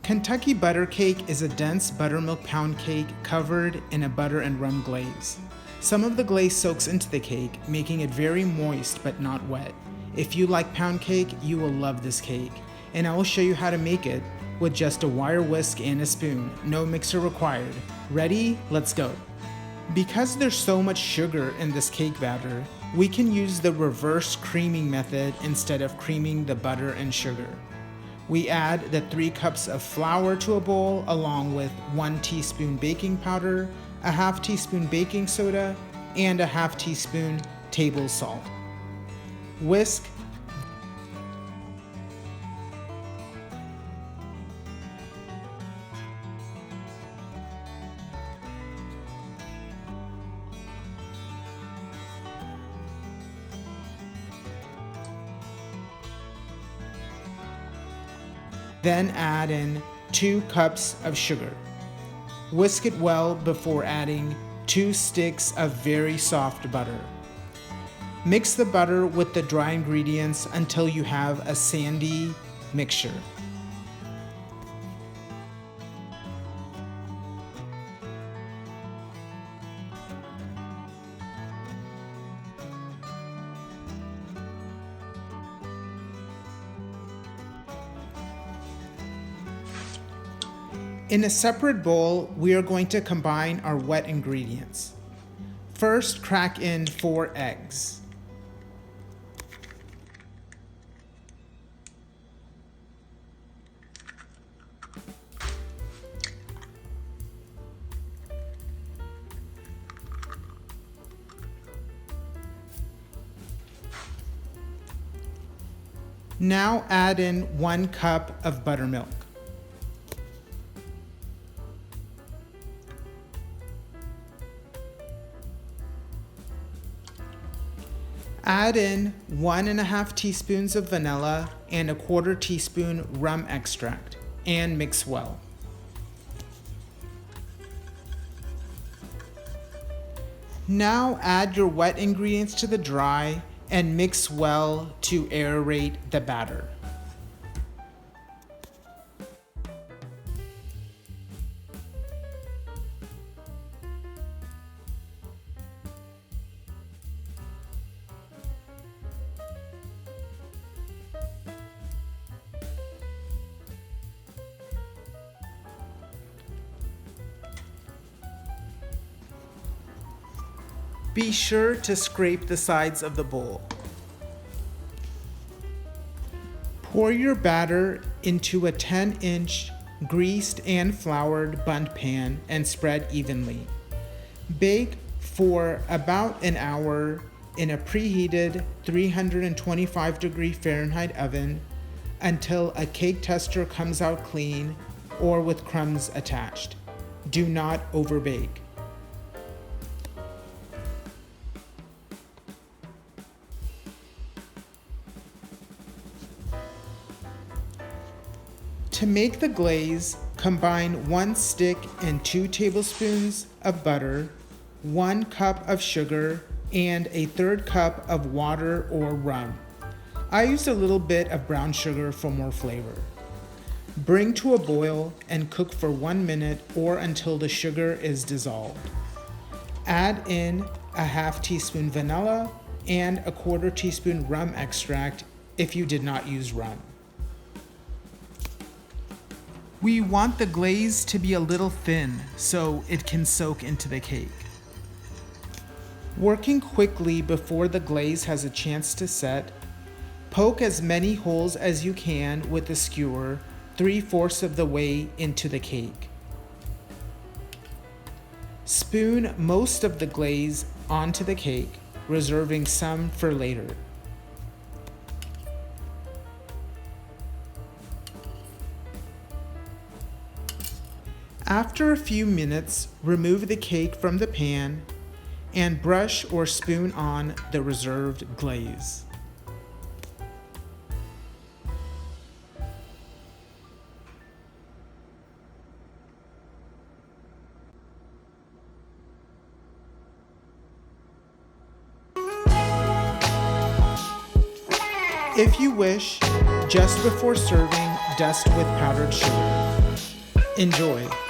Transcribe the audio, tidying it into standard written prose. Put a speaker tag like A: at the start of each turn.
A: Kentucky butter cake is a dense buttermilk pound cake covered in a butter and rum glaze. Some of the glaze soaks into the cake, making it very moist but not wet. If you like pound cake, you will love this cake, and I will show you how to make it with just a wire whisk and a spoon. No mixer required. Ready? Let's go. Because there's so much sugar in this cake batter, we can use the reverse creaming method instead of creaming the butter and sugar. We add the 3 cups of flour to a bowl along with 1 teaspoon baking powder, a half teaspoon baking soda, and a half teaspoon table salt. Whisk. Then add in 2 cups of sugar. Whisk it well before adding 2 sticks of very soft butter. Mix the butter with the dry ingredients until you have a sandy mixture. In a separate bowl, we are going to combine our wet ingredients. First, crack in 4 eggs. Now add in 1 cup of buttermilk. Add in 1.5 teaspoons of vanilla and a 1/4 teaspoon rum extract and mix well. Now add your wet ingredients to the dry and mix well to aerate the batter. Be sure to scrape the sides of the bowl. Pour your batter into a 10-inch greased and floured bundt pan and spread evenly. Bake for about an hour in a preheated 325-degree Fahrenheit oven until a cake tester comes out clean or with crumbs attached. Do not overbake. To make the glaze, combine 1 stick and 2 tablespoons of butter, 1 cup of sugar, and a 1/3 cup of water or rum. I used a little bit of brown sugar for more flavor. Bring to a boil and cook for 1 minute or until the sugar is dissolved. Add in a half teaspoon vanilla and a 1/4 teaspoon rum extract if you did not use rum. We want the glaze to be a little thin so it can soak into the cake. Working quickly before the glaze has a chance to set, poke as many holes as you can with a skewer 3/4 of the way into the cake. Spoon most of the glaze onto the cake, reserving some for later. After a few minutes, remove the cake from the pan and brush or spoon on the reserved glaze. If you wish, just before serving, dust with powdered sugar. Enjoy!